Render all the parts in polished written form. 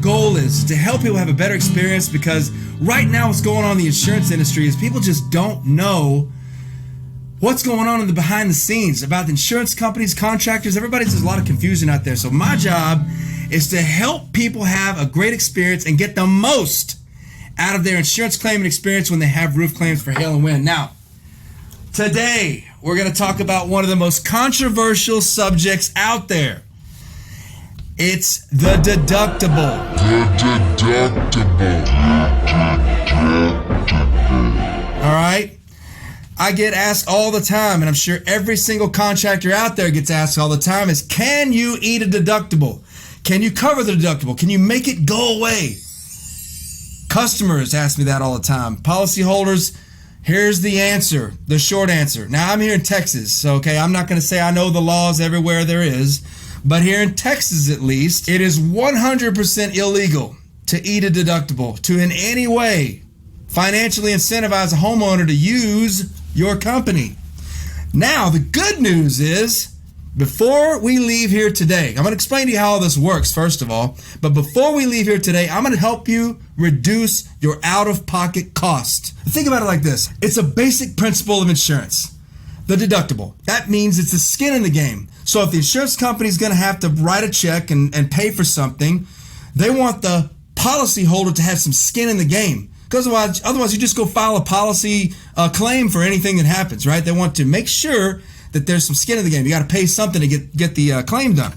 goal is to help people have a better experience, because right now what's going on in the insurance industry is people just don't know what's going on in the behind the scenes about the insurance companies, contractors. There's a lot of confusion out there. So my job is to help people have a great experience and get the most out of their insurance claiming experience when they have roof claims for hail and wind. Now, today we're going to talk about one of the most controversial subjects out there. It's the deductible. All right? I get asked all the time, and I'm sure every single contractor out there gets asked all the time, is can you eat a deductible? Can you cover the deductible? Can you make it go away? Customers ask me that all the time. Policyholders, here's the answer, the short answer. Now, I'm here in Texas, so okay, I'm not going to say I know the laws everywhere there is, but here in Texas at least, it is 100% illegal to eat a deductible, to in any way financially incentivize a homeowner to use your company. Now, the good news is, before we leave here today, I'm going to explain to you how all this works, first of all, but before we leave here today, I'm going to help you reduce your out-of-pocket cost. Think about it like this. It's a basic principle of insurance, the deductible. That means it's the skin in the game. So if the insurance company is going to have to write a check and pay for something, they want the policyholder to have some skin in the game. Because otherwise you just go file a policy claim for anything that happens, right? They want to make sure that there's some skin in the game. You got to pay something to get the claim done.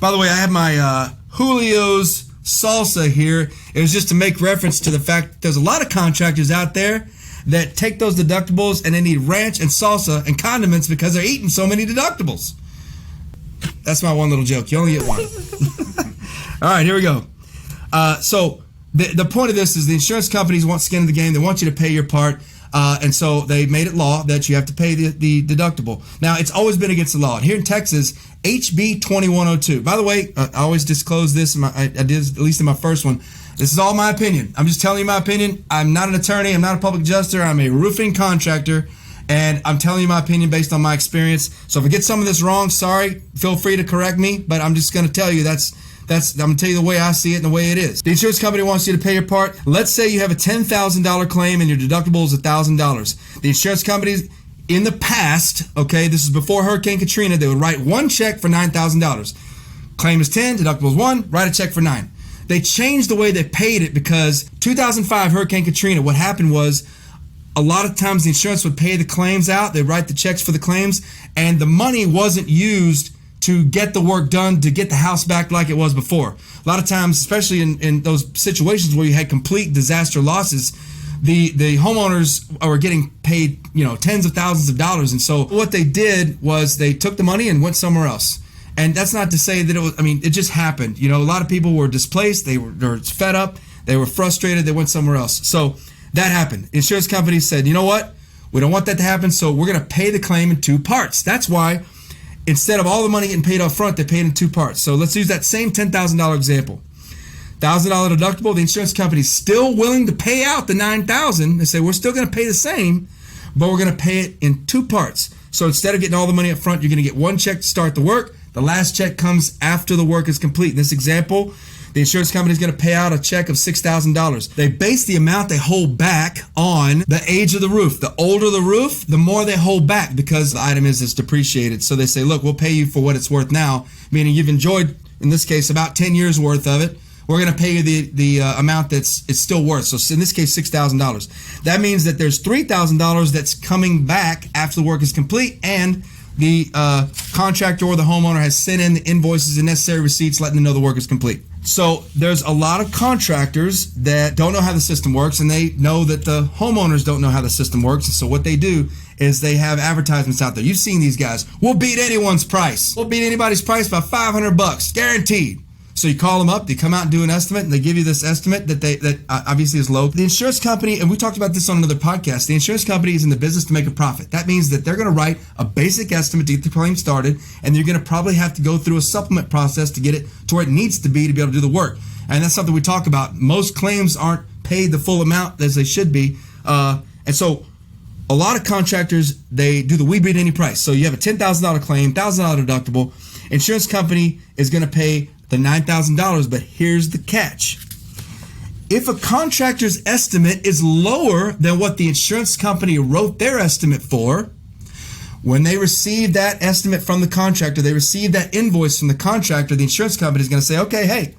By the way, I have my Julio's salsa here. It was just to make reference to the fact that there's a lot of contractors out there that take those deductibles and they need ranch and salsa and condiments because they're eating so many deductibles. That's my one little joke. You only get one. All right, here we go. So the point of this is the insurance companies want skin in the game. They want you to pay your part. And so they made it law that you have to pay the deductible. Now, it's always been against the law. And here in Texas, HB 2102. By the way, I always disclose this. I did, at least in my first one. This is all my opinion. I'm just telling you my opinion. I'm not an attorney. I'm not a public adjuster. I'm a roofing contractor. And I'm telling you my opinion based on my experience. So if I get some of this wrong, sorry. Feel free to correct me. But I'm just going to tell you I'm going to tell you the way I see it and the way it is. The insurance company wants you to pay your part. Let's say you have a $10,000 claim and your deductible is $1,000. The insurance companies in the past, okay, this is before Hurricane Katrina, they would write one check for $9,000. Claim is 10, deductible is 1, write a check for 9. They changed the way they paid it because 2005 Hurricane Katrina, what happened was a lot of times the insurance would pay the claims out, they'd write the checks for the claims, and the money wasn't used to get the work done, to get the house back like it was before. A lot of times, especially in those situations where you had complete disaster losses, the homeowners are getting paid, tens of thousands of dollars. And so what they did was they took the money and went somewhere else. And that's not to say that it just happened. A lot of people were displaced, they were fed up, they were frustrated, they went somewhere else. So that happened. Insurance companies said, you know what? We don't want that to happen, so we're going to pay the claim in 2 parts. That's why instead of all the money getting paid up front, they paid in 2 parts. So let's use that same $10,000 example. $1,000 deductible, the insurance company's still willing to pay out the $9,000. They say, we're still going to pay the same, but we're going to pay it in 2 parts. So instead of getting all the money up front, you're going to get one check to start the work. The last check comes after the work is complete. In this example, the insurance company is going to pay out a check of $6,000. They base the amount they hold back on the age of the roof. The older the roof, the more they hold back because the item is depreciated. So they say, look, we'll pay you for what it's worth now, meaning you've enjoyed, in this case, about 10 years worth of it. We're going to pay you the amount it's still worth. So in this case, $6,000. That means that there's $3,000 that's coming back after the work is complete, and the contractor or the homeowner has sent in the invoices and necessary receipts letting them know the work is complete. So there's a lot of contractors that don't know how the system works, and they know that the homeowners don't know how the system works. And so what they do is they have advertisements out there. You've seen these guys. We'll beat anyone's price. We'll beat anybody's price by $500, guaranteed. So you call them up, they come out and do an estimate, and they give you this estimate that obviously is low. The insurance company, and we talked about this on another podcast, the insurance company is in the business to make a profit. That means that they're going to write a basic estimate to get the claim started, and you're going to probably have to go through a supplement process to get it to where it needs to be able to do the work. And that's something we talk about. Most claims aren't paid the full amount as they should be. And so a lot of contractors, they do the we beat any price. So you have a $10,000 claim, $1,000 deductible. Insurance company is going to pay the $9,000. But here's the catch. If a contractor's estimate is lower than what the insurance company wrote their estimate for, when they receive that estimate from the contractor, they receive that invoice from the contractor, the insurance company is going to say, okay, hey,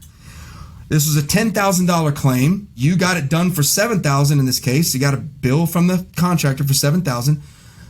this was a $10,000 claim. You got it done for $7,000 in this case. You got a bill from the contractor for $7,000.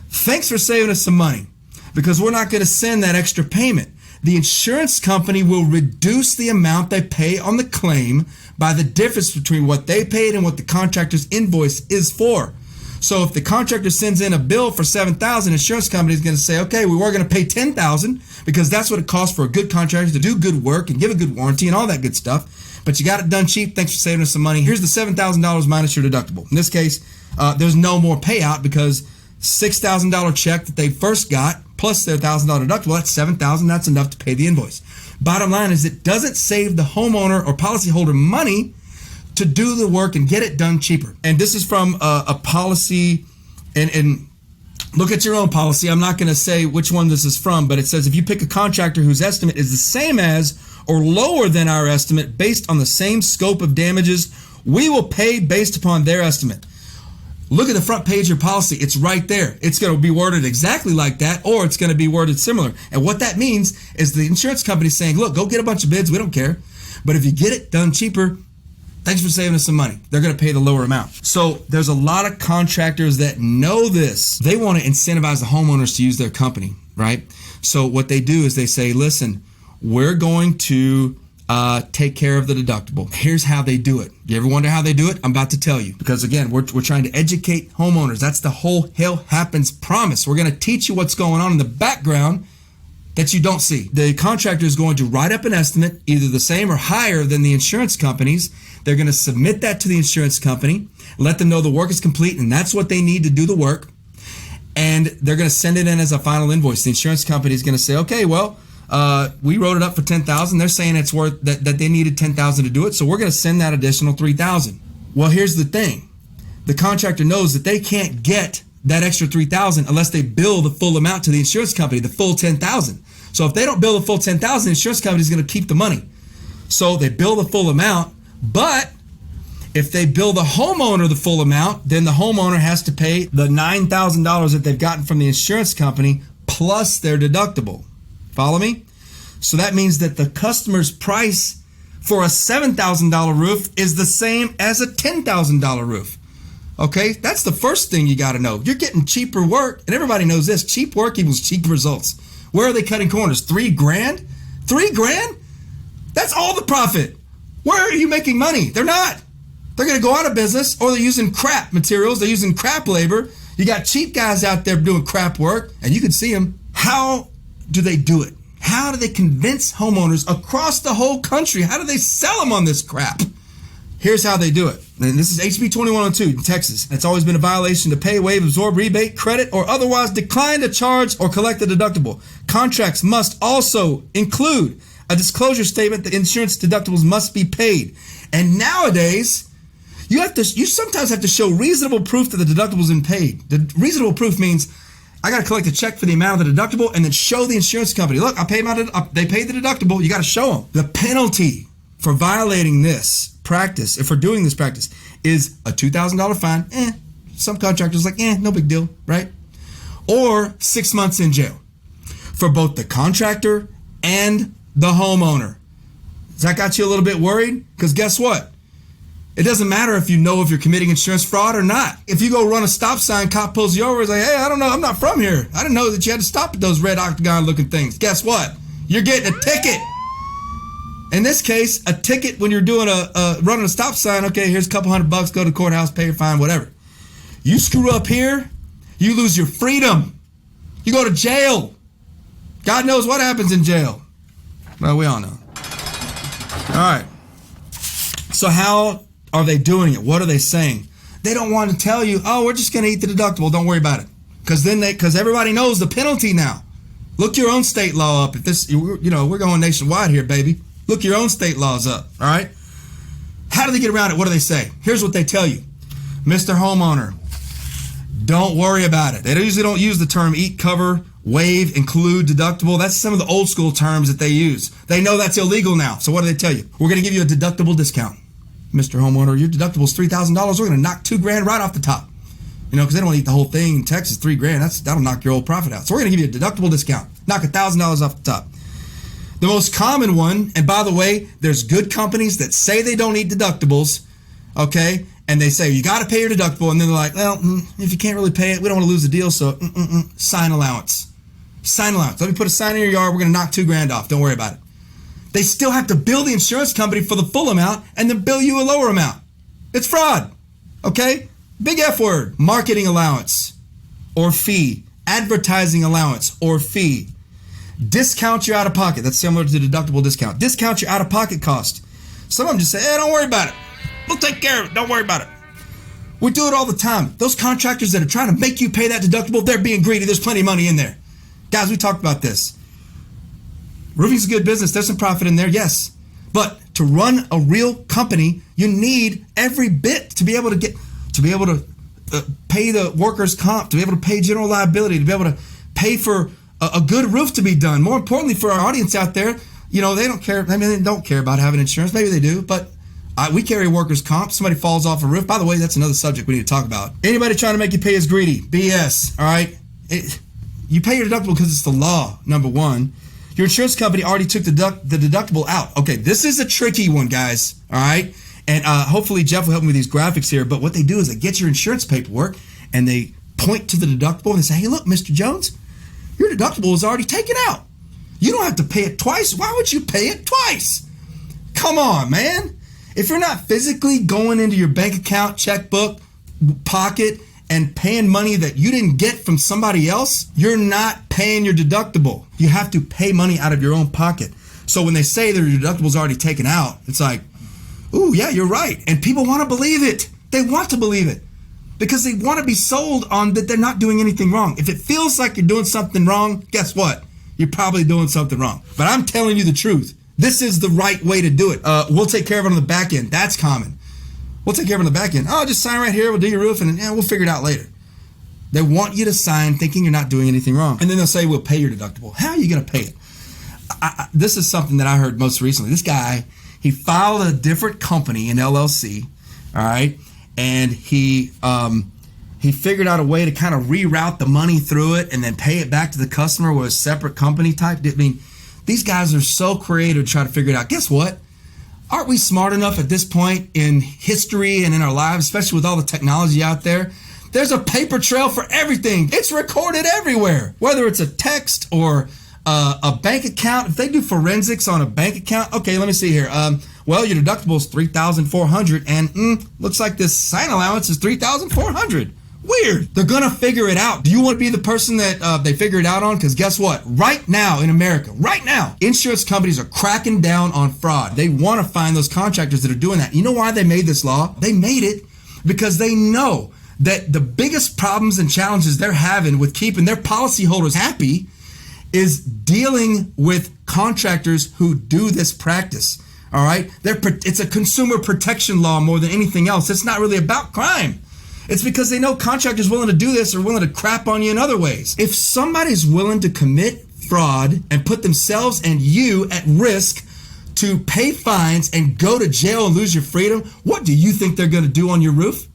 Thanks for saving us some money, because we're not going to send that extra payment. The insurance company will reduce the amount they pay on the claim by the difference between what they paid and what the contractor's invoice is for. So if the contractor sends in a bill for $7,000, insurance company is going to say, okay, we were going to pay $10,000 because that's what it costs for a good contractor to do good work and give a good warranty and all that good stuff. But you got it done cheap. Thanks for saving us some money. Here's the $7,000 minus your deductible. In this case, there's no more payout because $6,000 check that they first got plus their $1,000 deductible, that's $7,000. That's enough to pay the invoice. Bottom line is it doesn't save the homeowner or policyholder money to do the work and get it done cheaper. And this is from a policy, and look at your own policy. I'm not going to say which one this is from, but it says if you pick a contractor whose estimate is the same as or lower than our estimate based on the same scope of damages, we will pay based upon their estimate. Look at the front page of your policy. It's right there. It's going to be worded exactly like that, or it's going to be worded similar. And what that means is the insurance company is saying, look, go get a bunch of bids. We don't care. But if you get it done cheaper, thanks for saving us some money. They're going to pay the lower amount. So there's a lot of contractors that know this. They want to incentivize the homeowners to use their company, right? So what they do is they say, listen, we're going to take care of the deductible. Here's how they do it. You ever wonder how they do it? I'm about to tell you. Because again, we're trying to educate homeowners. That's the whole Hell Happens promise. We're going to teach you what's going on in the background that you don't see. The contractor is going to write up an estimate, either the same or higher than the insurance companies. They're going to submit that to the insurance company, let them know the work is complete, and that's what they need to do the work. And they're going to send it in as a final invoice. The insurance company is going to say, okay, well, we wrote it up for $10,000. They're saying it's worth that they needed $10,000 to do it, so we're going to send that additional $3,000. Well, here's the thing: the contractor knows that they can't get that extra $3,000 unless they bill the full amount to the insurance company, the full $10,000. So if they don't bill the full $10,000, the insurance company is going to keep the money. So they bill the full amount, but if they bill the homeowner the full amount, then the homeowner has to pay the $9,000 that they've gotten from the insurance company plus their deductible. Follow me? So that means that the customer's price for a $7,000 roof is the same as a $10,000 roof. Okay, that's the first thing you got to know. You're getting cheaper work, and everybody knows this. Cheap work equals cheap results. Where are they cutting corners? $3 grand? $3 grand? That's all the profit. Where are you making money? They're not. They're going to go out of business, or they're using crap materials. They're using crap labor. You got cheap guys out there doing crap work, and you can see them. How do they do it? How do they convince homeowners across the whole country? How do they sell them on this crap? Here's how they do it. And this is HB 2102 in Texas. It's always been a violation to pay, waive, absorb, rebate, credit, or otherwise decline to charge or collect the deductible. Contracts must also include a disclosure statement that insurance deductibles must be paid. And nowadays, you sometimes have to show reasonable proof that the deductible's been paid. The reasonable proof means I got to collect a check for the amount of the deductible and then show the insurance company, look, they paid the deductible. You got to show them. The penalty for violating this practice, if we're doing this practice, is a $2,000 fine. Some contractors like, no big deal, right? Or 6 months in jail for both the contractor and the homeowner. Has that got you a little bit worried? Because guess what? It doesn't matter if you know if you're committing insurance fraud or not. If you go run a stop sign, cop pulls you over, is like, hey, I don't know, I'm not from here. I didn't know that you had to stop at those red octagon looking things. Guess what? You're getting a ticket. In this case, a ticket when you're doing running a stop sign, okay, here's a couple $100, go to the courthouse, pay your fine, whatever. You screw up here, you lose your freedom. You go to jail. God knows what happens in jail. Well, we all know. All right. So how are they doing it? What are they saying? They don't want to tell you, oh, we're just going to eat the deductible. Don't worry about it. Because everybody knows the penalty now. Look your own state law up. If this, we're going nationwide here, baby. Look your own state laws up, all right? How do they get around it? What do they say? Here's what they tell you. Mr. Homeowner, don't worry about it. They usually don't use the term eat, cover, waive, include, deductible. That's some of the old school terms that they use. They know that's illegal now. So what do they tell you? We're going to give you a deductible discount. Mr. Homeowner, your deductible is $3,000. We're going to knock $2,000 right off the top. You know, because they don't want to eat the whole thing. In Texas, $3,000. That'll knock your old profit out. So we're going to give you a deductible discount. Knock $1,000 off the top. The most common one, and by the way, there's good companies that say they don't need deductibles, okay? And they say, you got to pay your deductible. And then they're like, well, if you can't really pay it, we don't want to lose the deal. So sign allowance. Sign allowance. Let me put a sign in your yard. We're going to knock $2,000 off. Don't worry about it. They still have to bill the insurance company for the full amount and then bill you a lower amount. It's fraud. Okay? Big F word. Marketing allowance or fee. Advertising allowance or fee. Discount your out-of-pocket. That's similar to the deductible discount. Discount your out-of-pocket cost. Some of them just say, hey, don't worry about it. We'll take care of it. Don't worry about it. We do it all the time. Those contractors that are trying to make you pay that deductible, they're being greedy. There's plenty of money in there. Guys, we talked about this. Roofing's a good business. There's some profit in there, yes. But to run a real company, you need every bit to be able to pay the workers' comp, to be able to pay general liability, to be able to pay for a good roof to be done. More importantly, for our audience out there, you know, they don't care. I mean, they don't care about having insurance. Maybe they do, but we carry workers' comp. Somebody falls off a roof. By the way, that's another subject we need to talk about. Anybody trying to make you pay is greedy. BS, all right? You pay your deductible because it's the law, number one. Your insurance company already took the deductible out. Okay, this is a tricky one, guys, all right? And hopefully Jeff will help me with these graphics here, but what they do is they get your insurance paperwork and they point to the deductible and they say, hey, look, Mr. Jones, your deductible is already taken out. You don't have to pay it twice. Why would you pay it twice? Come on, man. If you're not physically going into your bank account, checkbook, pocket, and paying money that you didn't get from somebody else, you're not paying your deductible. You have to pay money out of your own pocket. So when they say that your deductible is already taken out, it's like, ooh, yeah, you're right. And people want to believe it. They want to believe it because they want to be sold on that they're not doing anything wrong. If it feels like you're doing something wrong, guess what? You're probably doing something wrong. But I'm telling you the truth. This is the right way to do it. We'll take care of it on the back end. That's common. We'll take care of it on the back end. Oh, just sign right here. We'll do your roof and we'll figure it out later. They want you to sign thinking you're not doing anything wrong. And then they'll say, we'll pay your deductible. How are you going to pay it? This is something that I heard most recently. This guy, he filed a different company, an LLC, all right? And he figured out a way to kind of reroute the money through it and then pay it back to the customer with a separate company type. I mean, these guys are so creative to try to figure it out. Guess what? Aren't we smart enough at this point in history and in our lives, especially with all the technology out there? There's a paper trail for everything. It's recorded everywhere, whether it's a text or a bank account. If they do forensics on a bank account, okay, let me see here. Well, your deductible is $3,400, and looks like this sign allowance is $3,400. Weird. They're gonna figure it out. Do you want to be the person that they figure it out on? Because guess what? Right now in America, right now, insurance companies are cracking down on fraud. They want to find those contractors that are doing that. You know why they made this law? They made it because they know that the biggest problems and challenges they're having with keeping their policyholders happy is dealing with contractors who do this practice. All right? It's a consumer protection law more than anything else. It's not really about crime. It's because they know contractors willing to do this are willing to crap on you in other ways. If somebody's willing to commit fraud and put themselves and you at risk to pay fines and go to jail and lose your freedom, what do you think they're going to do on your roof?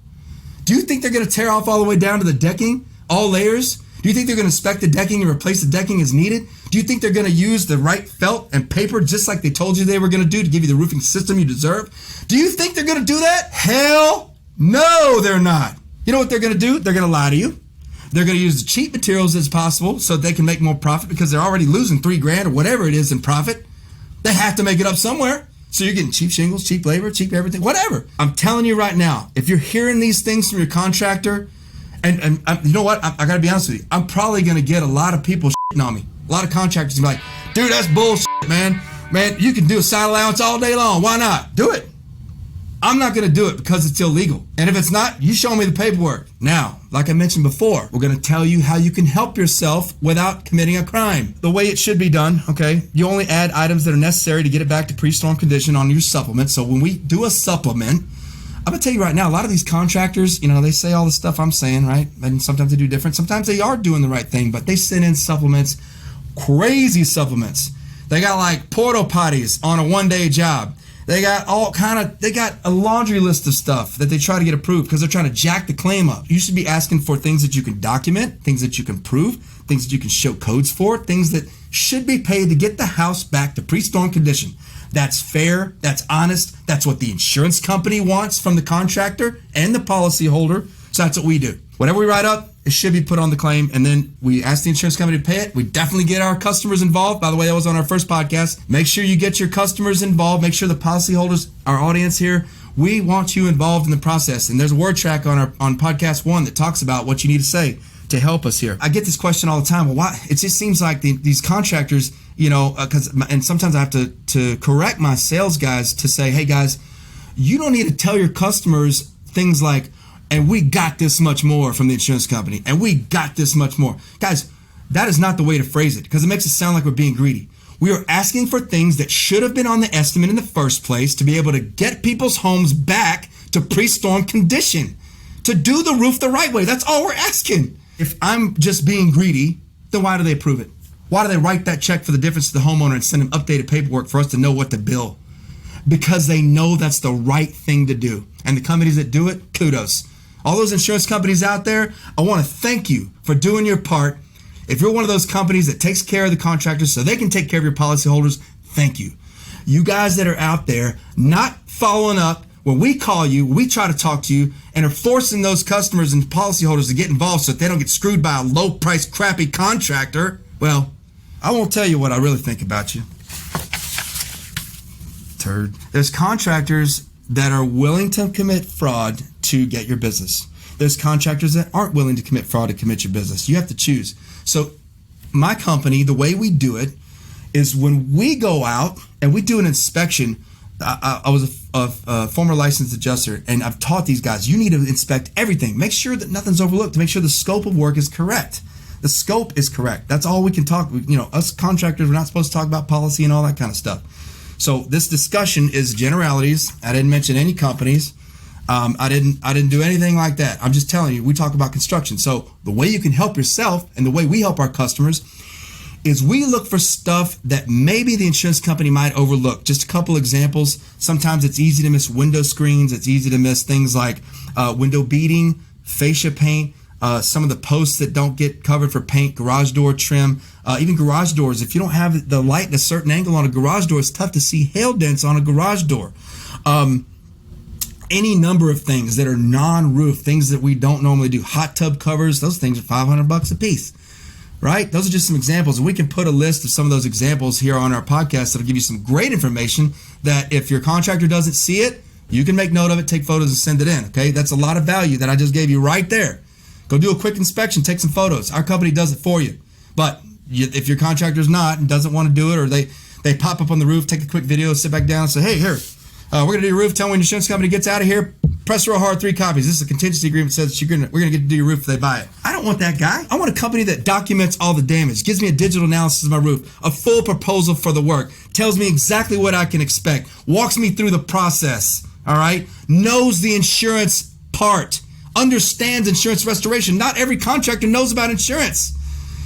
Do you think they're going to tear off all the way down to the decking, all layers? Do you think they're going to inspect the decking and replace the decking as needed? Do you think they're going to use the right felt and paper just like they told you they were going to do to give you the roofing system you deserve? Do you think they're going to do that? Hell no, they're not. You know what they're going to do? They're going to lie to you. They're going to use the cheap materials as possible so they can make more profit because they're already losing $3,000 or whatever it is in profit. They have to make it up somewhere. So you're getting cheap shingles, cheap labor, cheap everything, whatever. I'm telling you right now, if you're hearing these things from your contractor, and you know what? I got to be honest with you. I'm probably going to get a lot of people shitting on me. A lot of contractors going to be like, dude, that's bullshit, man. Man, you can do a side allowance all day long. Why not? Do it. I'm not going to do it because it's illegal. And if it's not, you show me the paperwork. Now, like I mentioned before, we're going to tell you how you can help yourself without committing a crime. The way it should be done, okay? You only add items that are necessary to get it back to pre-storm condition on your supplement. So when we do a supplement, I'm gonna tell you right now, a lot of these contractors, they say all the stuff I'm saying, right? And sometimes they do different. Sometimes they are doing the right thing, but they send in supplements, crazy supplements. They got like porta potties on a one-day job. They got they got a laundry list of stuff that they try to get approved because they're trying to jack the claim up. You should be asking for things that you can document, things that you can prove, things that you can show codes for, things that should be paid to get the house back to pre-storm condition. That's fair, that's honest, that's what the insurance company wants from the contractor and the policyholder, so that's what we do. Whatever we write up, it should be put on the claim, and then we ask the insurance company to pay it. We definitely get our customers involved. By the way, that was on our first podcast. Make sure you get your customers involved. Make sure the policyholders, our audience here, we want you involved in the process. And there's a word track on podcast 1 that talks about what you need to say to help us here. I get this question all the time. Well, why? It just seems like these contractors, and sometimes I have to correct my sales guys to say, hey guys, you don't need to tell your customers things like, and we got this much more from the insurance company, and we got this much more. Guys, that is not the way to phrase it because it makes it sound like we're being greedy. We are asking for things that should have been on the estimate in the first place to be able to get people's homes back to pre-storm condition, to do the roof the right way. That's all we're asking. If I'm just being greedy, then why do they approve it? Why do they write that check for the difference to the homeowner and send them updated paperwork for us to know what to bill? Because they know that's the right thing to do. And the companies that do it, kudos. All those insurance companies out there, I want to thank you for doing your part. If you're one of those companies that takes care of the contractors so they can take care of your policyholders, thank you. You guys that are out there not following up, when we call you, we try to talk to you and are forcing those customers and policyholders to get involved so that they don't get screwed by a low-priced, crappy contractor. Well, I won't tell you what I really think about you. Turd. There's contractors that are willing to commit fraud to get your business. There's contractors that aren't willing to commit fraud to commit your business. You have to choose. So my company, the way we do it is when we go out and we do an inspection. I was a former licensed adjuster, and I've taught these guys, you need to inspect everything. Make sure that nothing's overlooked, to make sure the scope of work is correct. The scope is correct. That's all we can talk. Us contractors, we're not supposed to talk about policy and all that kind of stuff. So this discussion is generalities. I didn't mention any companies. I didn't do anything like that. I'm just telling you, we talk about construction. So the way you can help yourself and the way we help our customers is we look for stuff that maybe the insurance company might overlook. Just a couple examples. Sometimes it's easy to miss window screens. It's easy to miss things like window beading, fascia paint, some of the posts that don't get covered for paint, garage door trim, even garage doors. If you don't have the light at a certain angle on a garage door, it's tough to see hail dents on a garage door. Any number of things that are non-roof, things that we don't normally do. Hot tub covers, those things are $500 a piece, right? Those are just some examples. And we can put a list of some of those examples here on our podcast that'll give you some great information that if your contractor doesn't see it, you can make note of it, take photos and send it in, okay? That's a lot of value that I just gave you right there. Go do a quick inspection, take some photos. Our company does it for you. But if your contractor's not and doesn't want to do it, or they pop up on the roof, take a quick video, sit back down and say, hey, here, we're going to do your roof. Tell me when your insurance company gets out of here. Press real hard, 3 copies. This is a contingency agreement that says we're going to get to do your roof if they buy it. I don't want that guy. I want a company that documents all the damage, gives me a digital analysis of my roof, a full proposal for the work, tells me exactly what I can expect, walks me through the process, all right? Knows the insurance part, understands insurance restoration. Not every contractor knows about insurance.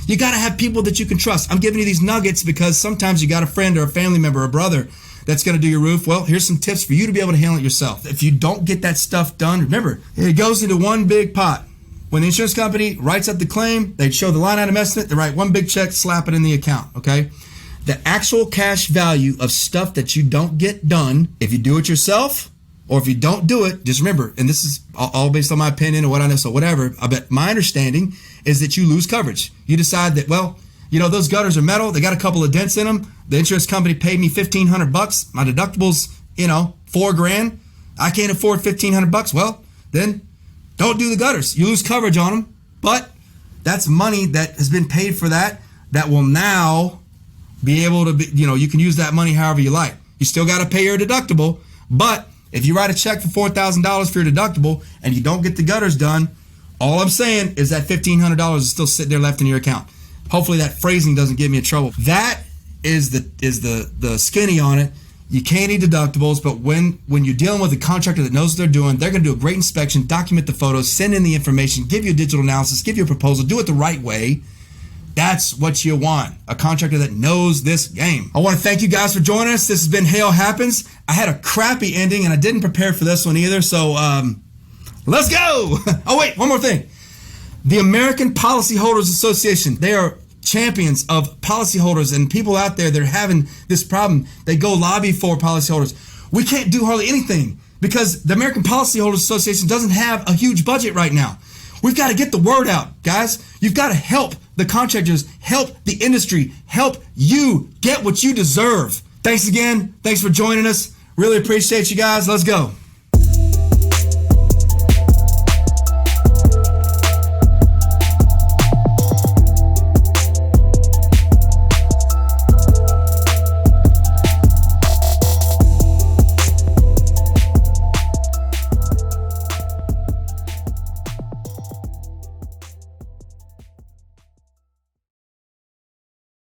You got to have people that you can trust. I'm giving you these nuggets because sometimes you got a friend or a family member or a brother that's going to do your roof. Well, here's some tips for you to be able to handle it yourself. If you don't get that stuff done, remember, it goes into one big pot. When the insurance company writes up the claim, they show the line item estimate, they write one big check, slap it in the account, okay? The actual cash value of stuff that you don't get done, if you do it yourself or if you don't do it, just remember, and this is all based on my opinion or what I know, so whatever, I bet my understanding is that you lose coverage. You decide that, well, those gutters are metal. They got a couple of dents in them. The insurance company paid me $1,500. My deductible's, $4,000. I can't afford $1,500. Well, then don't do the gutters. You lose coverage on them. But that's money that has been paid for that will now be able to be, you can use that money however you like. You still got to pay your deductible. But if you write a check for $4,000 for your deductible and you don't get the gutters done, all I'm saying is that $1,500 is still sitting there left in your account. Hopefully that phrasing doesn't get me in trouble. That is the skinny on it. You can't eat deductibles, but when you're dealing with a contractor that knows what they're doing, they're going to do a great inspection, document the photos, send in the information, give you a digital analysis, give you a proposal, do it the right way. That's what you want, a contractor that knows this game. I want to thank you guys for joining us. This has been Hail Happens. I had a crappy ending, and I didn't prepare for this one either, so let's go. Oh, wait, one more thing. The American Policyholders Association, they are champions of policyholders and people out there that are having this problem. They go lobby for policyholders. We can't do hardly anything because the American Policyholders Association doesn't have a huge budget right now. We've got to get the word out, guys. You've got to help the contractors, help the industry, help you get what you deserve. Thanks again. Thanks for joining us. Really appreciate you guys. Let's go.